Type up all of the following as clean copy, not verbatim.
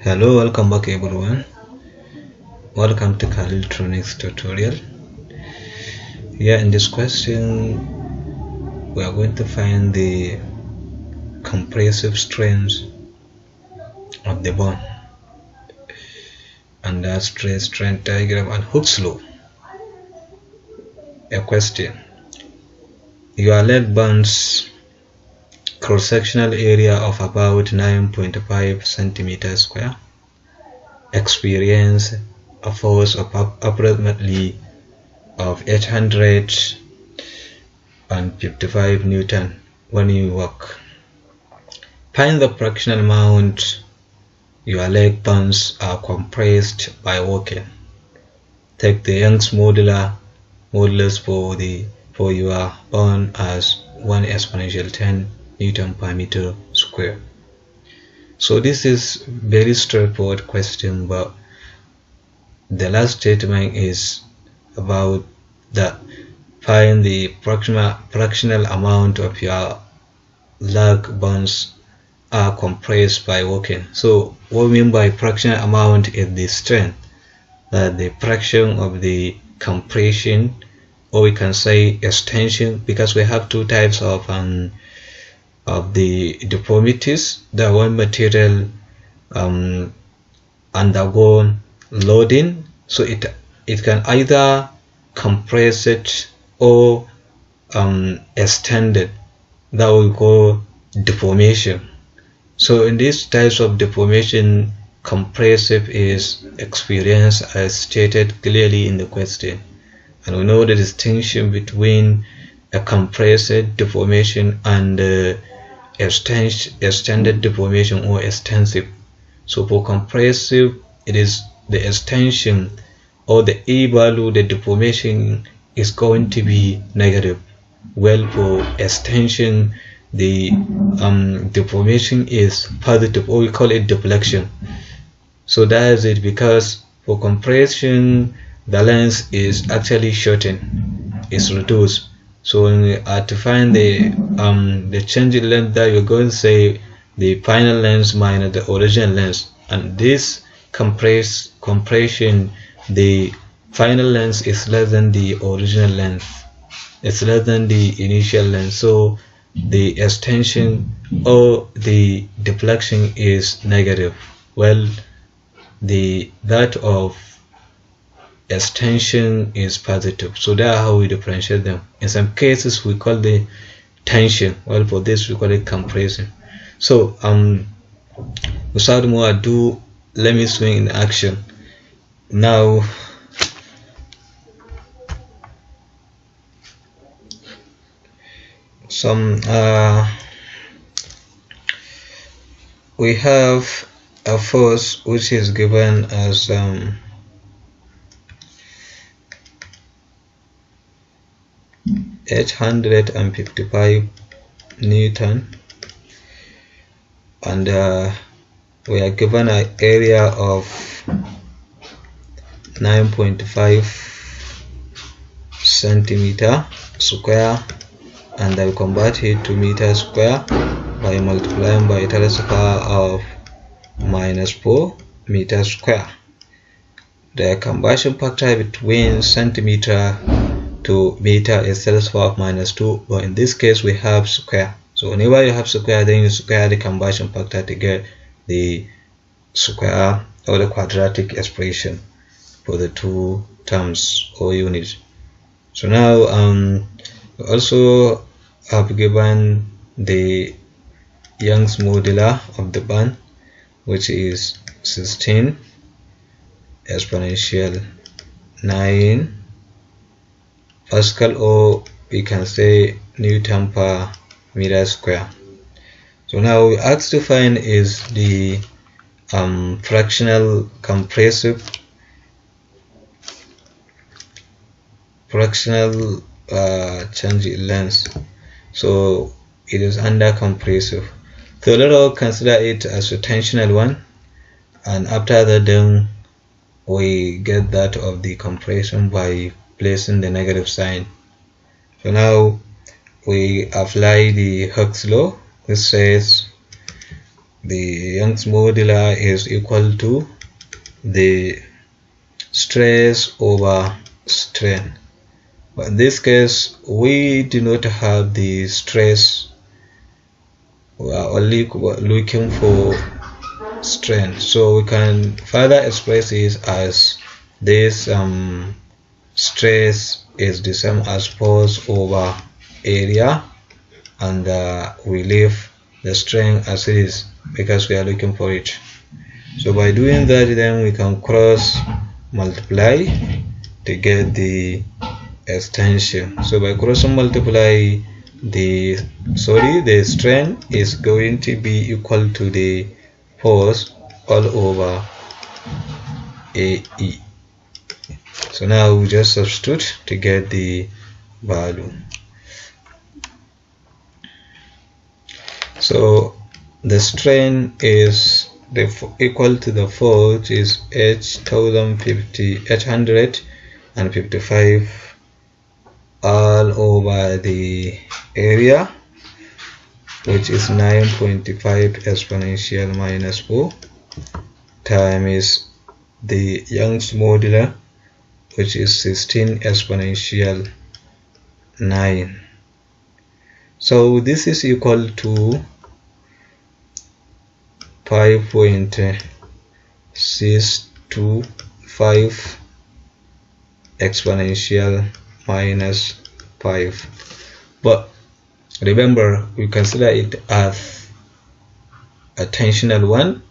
Hello, welcome back everyone. Welcome to Khaliltronics tutorial. Here in this question, we are going to find the compressive strength of the bone under stress strain diagram and Hooke's law. A question: your leg bone's cross-sectional area of about 9.5 centimeters square experience a force of approximately of 855 Newton when you walk. Find the fractional amount your leg bones are compressed by walking. Take the Young's modulus for your bone as 1 exponential 10 Newton per meter square. So this is very straightforward question, but the last statement is about that find the fractional amount of your leg bones are compressed by walking. So what we mean by fractional amount is the strength, that the fraction of the compression, or we can say extension, because we have two types of the deformities. The one material undergo loading, so it can either compress it or extend it. That we call deformation. So in these types of deformation, compressive is experienced as stated clearly in the question, and we know the distinction between a compressed deformation and extended deformation or extensive. So for compressive, it is the extension or the E value, the deformation is going to be negative. Well, for extension, the deformation is positive, or we call it deflection. So that is it, because for compression the length is actually shortened, is reduced. So when we are to find the change in length, that you're going to say the final length minus the original length, and this compression, the final length is less than the original length, it's less than the initial length. So the extension or the deflection is negative. Well, that of extension is positive. So that's how we differentiate them. In some cases we call the tension, well, for this we call it compression. So without more ado, let me swing in action now. We have a force which is given as 855 Newton, and we are given an area of 9.5 centimeter square, and I will convert it to meter square by multiplying by 10 to the power of -4 meter square. The conversion factor between centimeter to meter is 10 to the power of -2, but in this case we have square. So whenever you have square, then you square the conversion factor to get the square or the quadratic expression for the two terms or units. So now we also have given the Young's modulus of the bone, which is 16 exponential 9 Pascal, or we can say Newton per meter square. So now we asked to find is the fractional change in length. So it is under compressive. So let us consider it as a tensional one, and after that then we get that of the compression by placing the negative sign. So now we apply the Hooke's law, which says the Young's modular is equal to the stress over strain. But in this case, we do not have the stress. We are only looking for strain, so we can further express it as this stress is the same as force over area, and we leave the strain as it is because we are looking for it. So by doing that, then we can cross multiply to get the extension. So by cross multiply, the strain is going to be equal to the force all over AE. So now we just substitute to get the value. So the strain is equal to the force is 855 all over the area, which is 9.5 exponential minus 4 times the Young's modular, which is 16 exponential 9. So this is equal to 5.625 exponential minus 5. But remember, we consider it as a tensional one,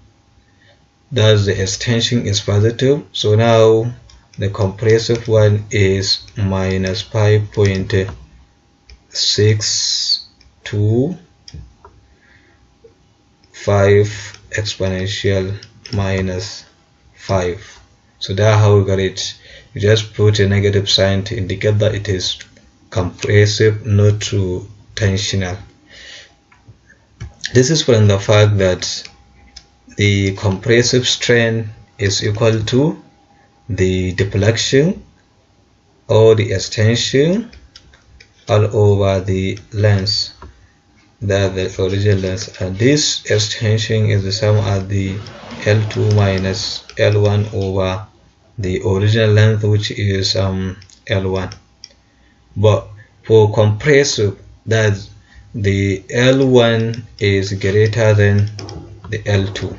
thus the extension is positive. So now the compressive one is minus 5.625 exponential minus 5. So that's how we got it. You just put a negative sign to indicate that it is compressive, not true tensional. This is from the fact that the compressive strain is equal to the deflection or the extension all over the length, that the original length, and this extension is the same as the L2 minus L1 over the original length, which is L1. But for compressive, that the L1 is greater than the L2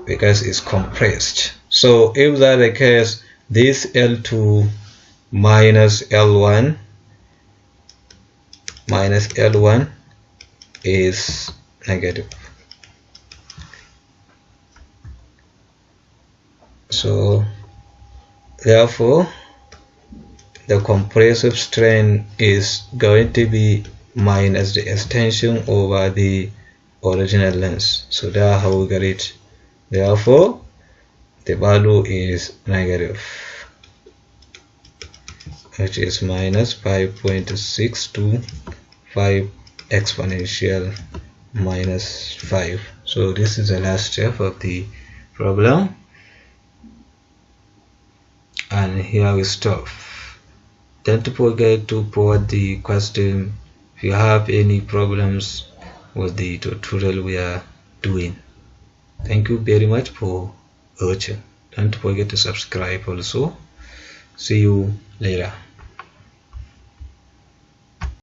because it's compressed. So if that the case, this L2 minus L1 is negative. So therefore the compressive strain is going to be minus the extension over the original length. So that's how we get it. Therefore the value is negative, which is minus 5.625 exponential minus 5. So this is the last step of the problem, and here we stop. Don't forget to put the question if you have any problems with the tutorial we are doing. Thank you very much for watching. Don't forget to subscribe also. See you later.